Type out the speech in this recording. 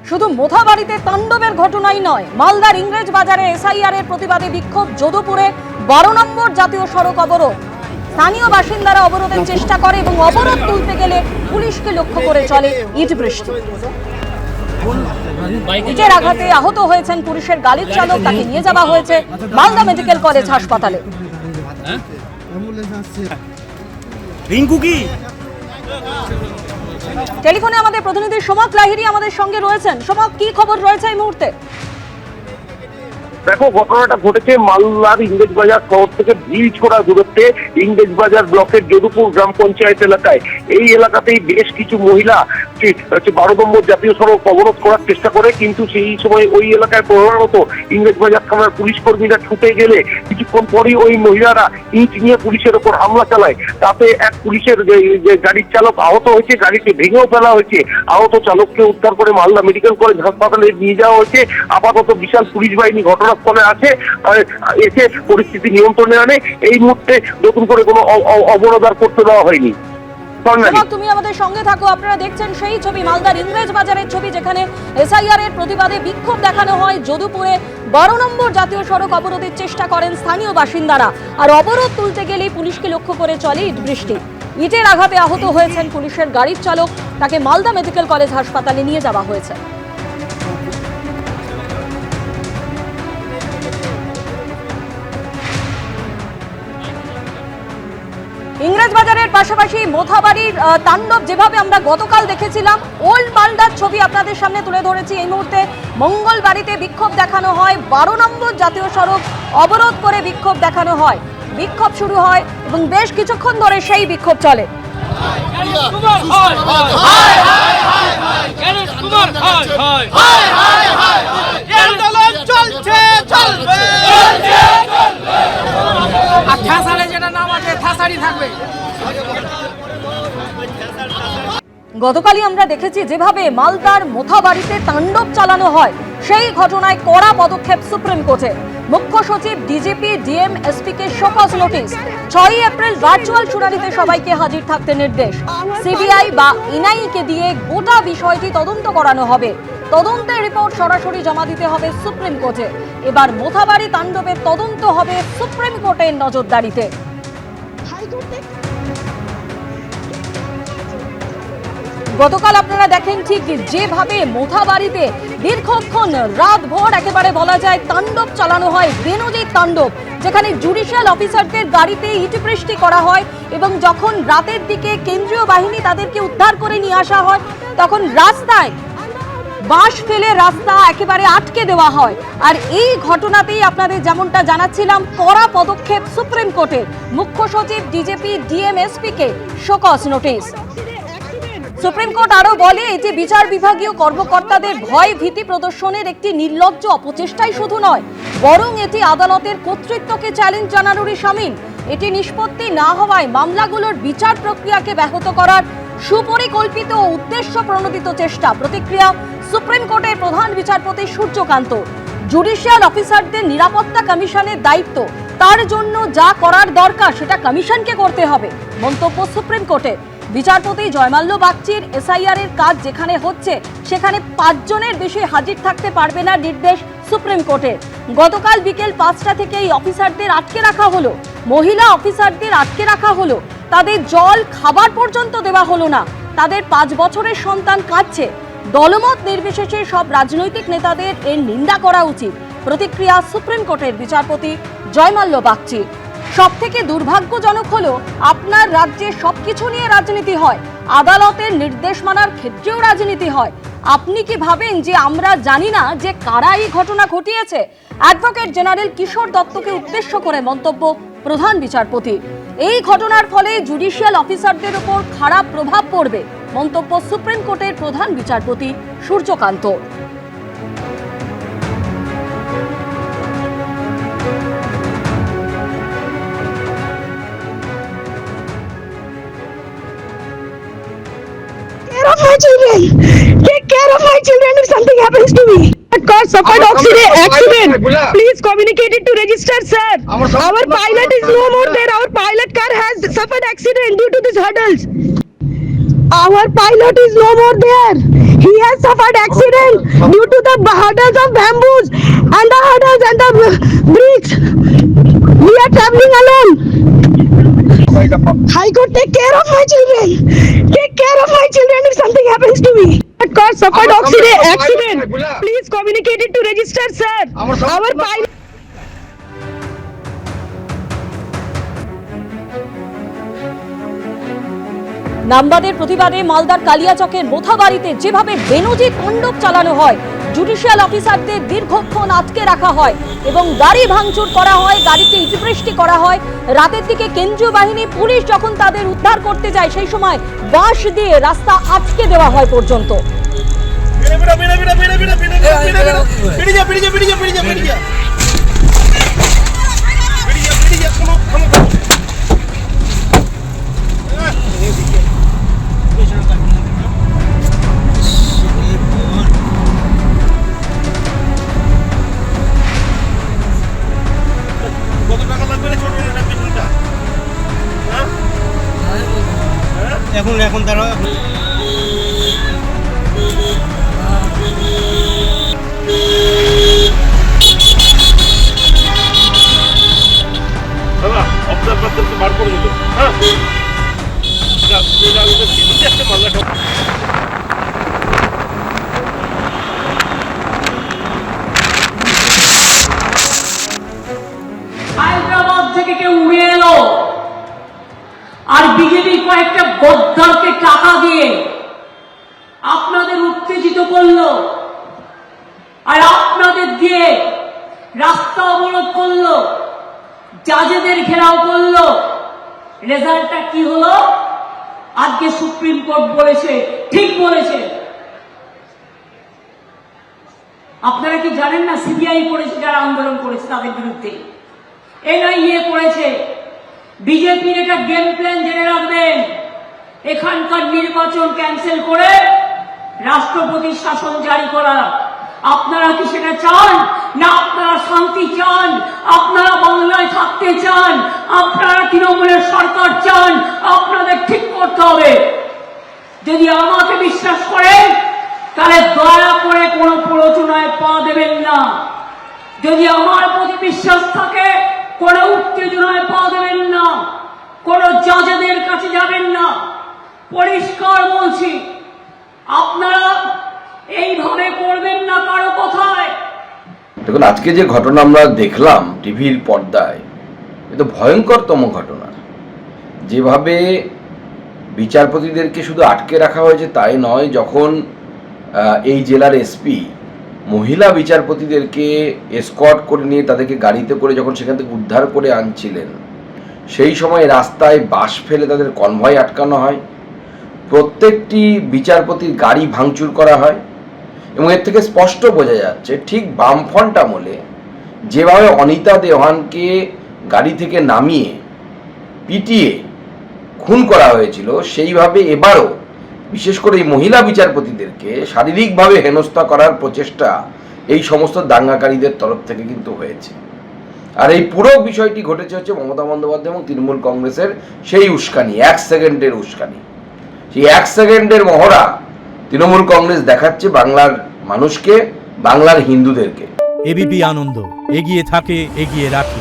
শুধু মোথাবাড়িতে তাণ্ডবের ঘটনাই নয়, মালদার ইংরেজ বাজারে এসআইআর এর প্রতিবাদে বিক্ষোভ, যদুপুরে 12 নম্বর জাতীয় সড়ক অবরোধ। স্থানীয় বাসিন্দারা অবরোধের চেষ্টা করে এবং অবরোধ তুলতে গেলে পুলিশকে লক্ষ্য করে চলে ইট বৃষ্টি। ইটের আঘাতে আহত হয়েছেন পুলিশের গাড়ির চালক, তাকে নিয়ে যাওয়া হয়েছে মালদা মেডিকেল কলেজ হাসপাতালে। টেলিফোনে আমাদের প্রতিনিধি সোমক লাহিড়ী আমাদের সঙ্গে রয়েছেন। সোমক, কি খবর রয়েছে এই মুহূর্তে? দেখো, ঘটনাটা ঘটেছে মালদার ইংরেজ বাজার শহর থেকে ঢিলছোড়া দূরত্বে ইংরেজ বাজার ব্লকের যদুপুর গ্রাম পঞ্চায়েত এলাকায়। এই এলাকাতেই বেশ কিছু মহিলা 12 নম্বর জাতীয় সড়ক অবরোধ করার চেষ্টা করে, কিন্তু সেই সময় ওই এলাকায় প্রধানত ইংরেজ বাজার থানার পুলিশ কর্মীরা ছুটে গেলে কিছুক্ষণ পরই ওই মহিলারা ইট নিয়ে পুলিশের ওপর হামলা চালায়। তাতে এক পুলিশের যে গাড়ির চালক আহত হয়েছে, গাড়িকে ভেঙেও ফেলা হয়েছে। আহত চালককে উদ্ধার করে মালদা মেডিকেল কলেজ হাসপাতালে নিয়ে যাওয়া হয়েছে। আপাতত বিশাল পুলিশ বাহিনী ঘটনাস্থলে আছে, এসে পরিস্থিতি নিয়ন্ত্রণে আনে। এই মুহূর্তে নতুন করে কোনো অবরোধ আর করতে দেওয়া হয়নি। তুমি আমাদের সঙ্গে থাকো। আপনারা দেখছেন সেই ছবি, মালদার ইংরেজ বাজারের ছবি, যেখানে এসআইআর এর প্রতিবাদে বিক্ষোভ দেখানো হয়। যদুপুরে 12 নম্বর জাতীয় সড়ক অবরোধের চেষ্টা করেন স্থানীয় বাসিন্দারা, আর অবরোধ তুলতে গেলেই পুলিশকে লক্ষ্য করে চলে ইট বৃষ্টি। ইটের আঘাতে আহত হয়েছেন পুলিশের গাড়ির চালক, তাকে মালদা মেডিকেল কলেজ হাসপাতালে নিয়ে যাওয়া হয়েছে। ইংরেজ বাজারের পাশাপাশি মোথাবাড়ির তাণ্ডব যেভাবে আমরা গতকাল দেখেছিলাম, ওল্ড মালদার ছবি আপনাদের সামনে তুলে ধরেছি। এই মুহূর্তে মঙ্গলবাড়িতে বিক্ষোভ দেখানো হয়, 12 নম্বর জাতীয় সড়ক অবরোধ করে বিক্ষোভ দেখানো হয়। বিক্ষোভ শুরু হয় এবং বেশ কিছুক্ষণ ধরে সেই বিক্ষোভ চলে। গতকালই আমরা দেখেছি যেভাবে মালদার মোথাবাড়িতে তাণ্ডব চালানো হয়, সেই ঘটনায় কড়া পদক্ষেপ সুপ্রিম কোর্টের। মুখ্য সচিব, ডিজিপি, ডিএম, এসপি কে শোকজ নোটিশ। 6 এপ্রিল ভার্চুয়াল শুনানিতে সবাইকে হাজির থাকতে নির্দেশ। সিবিআই বা এনআইএ কে দিয়ে গোটা বিষয়টি তদন্ত করানো হবে। তদন্তের রিপোর্ট সরাসরি জমা দিতে হবে সুপ্রিম কোর্টে। এবার মোথাবাড়ি তাণ্ডবের তদন্ত হবে সুপ্রিম কোর্টের নজরদারিতে। গতকাল আপনারা দেখেন ঠিক যেভাবে মোথাবাড়িতে দীর্ঘক্ষণ রাতভর একেবারে বলা যায় তাণ্ডব চালানো হয়, বেনজির তাণ্ডব, যেখানে জুডিশিয়াল অফিসারদের গাড়িতে ইট বৃষ্টি করা হয় এবং যখন রাতের দিকে কেন্দ্রীয় বাহিনী তাদেরকে উদ্ধার করে নিয়ে আসা হয়, তখন রাস্তায় বাঁশ ফেলে রাস্তা একেবারে আটকে দেওয়া হয়। আর এই ঘটনাতেই আপনাদের যেমনটা জানাচ্ছিলাম, কড়া পদক্ষেপ সুপ্রিম কোর্টের। মুখ্য সচিব, ডিজিপি, ডিএম, এসপি কে শোকজ নোটিশ। সুপ্রিম কোর্ট আরো বলে, এটি বিচার বিভাগীয় কর্মকর্তাদের ভয় ভীতি প্রদর্শনের একটি নির্লজ্জ অপচেষ্টাই শুধু নয়, বরং এটি আদালতের কর্তৃত্বকে চ্যালেঞ্জ জানানোরই শামিল। এটি নিষ্পত্তি না হওয়ায় মামলাগুলোর বিচার প্রক্রিয়াকে ব্যাহত করার সুপরিকল্পিত ও উদ্দেশ্য প্রণোদিত চেষ্টা। প্রতিক্রিয়া সুপ্রিম কোর্টের প্রধান বিচারপতি সূর্যকান্ত। জুডিশিয়াল অফিসারদের নিরাপত্তা কমিশনের দায়িত্ব, তার জন্য যা করার দরকার সেটা কমিশনকে করতে হবে, মন্তব্য সুপ্রিম কোর্টের। বিচারপতি জয়মাল্য বাগচির এসআইআর এর কাজ যেখানে হচ্ছে সেখানে 5 জনের বেশি হাজির থাকতে পারবে না, নির্দেশ সুপ্রিম কোর্টের। গতকাল বিকেল 5টা থেকে এই অফিসারদের আটকে রাখা হলো, মহিলা অফিসারদের আটকে রাখা হলো, তাদের জল খাবার পর্যন্ত দেওয়া হলো না। তাদের 5 বছরের সন্তান কাঁদছে। দলমত নির্বিশেষে সব রাজনৈতিক নেতাদের এর নিন্দা করা উচিত। প্রতিক্রিয়া সুপ্রিম কোর্টের বিচারপতি জয়মাল্য বাগচি। সবথেকে দুর্ভাগ্যজনক হলো, আপনার রাজ্যে সবকিছু নিয়ে রাজনীতি হয়, আদালতের নির্দেশ মানার ক্ষেত্রেও রাজনীতি হয়। আপনি কি ভাবেন যে আমরা জানি না যে কারা এই ঘটনা ঘটিয়েছে? অ্যাডভোকেট জেনারেল কিশোর দত্তকে উদ্দেশ্য করে মন্তব্য প্রধান বিচারপতি। এই ঘটনার ফলে জুডিশিয়াল অফিসারদের উপর খারাপ প্রভাব পড়বে, মন্তব্য সুপ্রিম কোর্টের প্রধান বিচারপতি Suryakanta. My children, take care of my children if something happens to me. Car suffered accident. Please communicate it to register, sir. Our pilot is no more there. Our pilot car has suffered accident due to these hurdles. Our pilot is no more there. He has suffered accident due to the hurdles of bamboos and the hurdles and the bricks. We are traveling alone. High Court, take care of my children. Take care of my children if something happens to me. Car suffered accident. Please communicate it to register, sir. Our pilot. নামবাদের প্রতিবাদে মালদার কালিয়াচকের মোথাবাড়িতে যেভাবে বেনজির তাণ্ডব চালানো হয়, judicial অফিসারদের দীর্ঘক্ষণ আটকে রাখা হয় এবং গাড়ি ভাঙচুর করা হয়, গাড়িতে ইটবৃষ্টি করা হয়। রাতের দিকে কেন্দ্রীয় বাহিনী পুলিশ যখন তাদের উদ্ধার করতে যায় সেই সময় বাঁশ দিয়ে রাস্তা আটকে দেওয়া হয় পর্যন্ত। এখন তারা অবজারভারদেরকে বার করে দিল। হ্যাঁ, একটা মাল্লাটা হায়দ্রাবাদ থেকে কেউ উড়ে এলো আর বিজেপি কয়েকটা গদ্দারকে টাকা দিয়ে আপনাদের উত্তেজিত করলো আর আপনাদের দিয়ে রাস্তা অবরোধ করলো, জাজেদের ঘেরাও করলো। রেজাল্টটা কি হলো? আজকে সুপ্রিম কোর্ট বলেছে, ঠিক বলেছে। আপনারা কি জানেন না সিবিআই করেছে, যারা আন্দোলন করেছে তাদের বিরুদ্ধে এনআইএ করেছে। বিজেপির এটা গেম প্ল্যান জেনে রাখবেন, এখানকার নির্বাচন ক্যান্সেল করে রাষ্ট্রপতির শাসন জারি করা। আপনারা কি সেটা চান? না আপনারা শান্তি চান? আপনারা বাংলায় থাকতে চান? আপনারা তৃণমূলের সরকার চান? আপনাদের ঠিক করতে হবে। যদি আমাকে বিশ্বাস করেন তাহলে দয়া করে কোনো প্ররোচনায় পা দেবেন না। যদি আমার প্রতি বিশ্বাস থাকে কোনো উত্তেজনায় পা দেবেন না, কোনো জাজেদের কাছে যাবেন না। পরিষ্কার বলছি, আপনারা এইভাবে করবেন না কারো কথায়। দেখুন, আজকে যে ঘটনা আমরা দেখলাম টিভির পর্দায়, এ তো ভয়ঙ্করতম ঘটনা। যেভাবে বিচারপতিদেরকে শুধু আটকে রাখা হয়েছে তাই নয়, যখন এই জেলার এসপি মহিলা বিচারপতিদেরকে এসকর্ট করে নিয়ে তাদেরকে গাড়িতে করে যখন সেখান থেকে উদ্ধার করে আনছিলেন, সেই সময় রাস্তায় বাস ফেলে তাদের কনভয় আটকানো হয়, প্রত্যেকটি বিচারপতির গাড়ি ভাঙচুর করা হয়। এবং এর থেকে স্পষ্ট বোঝা যাচ্ছে ঠিক বামফ্রন্ট আমলে যেভাবে অনিতা দেওয়ানকে গাড়ি থেকে নামিয়ে পিটিয়ে খুন করা হয়েছিল, সেইভাবে এবারও বিশেষ করে এই মহিলা বিচারপতিদেরকে শারীরিকভাবে হেনস্থা করার প্রচেষ্টা এই সমস্ত দাঙ্গাকারীদের তরফ থেকে কিন্তু হয়েছে। আর এই পুরো বিষয়টি ঘটেছে হচ্ছে মমতা বন্দ্যোপাধ্যায় এবং তৃণমূল কংগ্রেসের সেই উস্কানি, 1 সেকেন্ডের উস্কানি। সেই 1 সেকেন্ডের মহড়া তৃণমূল কংগ্রেস দেখাচ্ছে বাংলার মানুষকে, বাংলার হিন্দুদেরকে। এবিপি আনন্দ, এগিয়ে থাকে, এগিয়ে রাখে।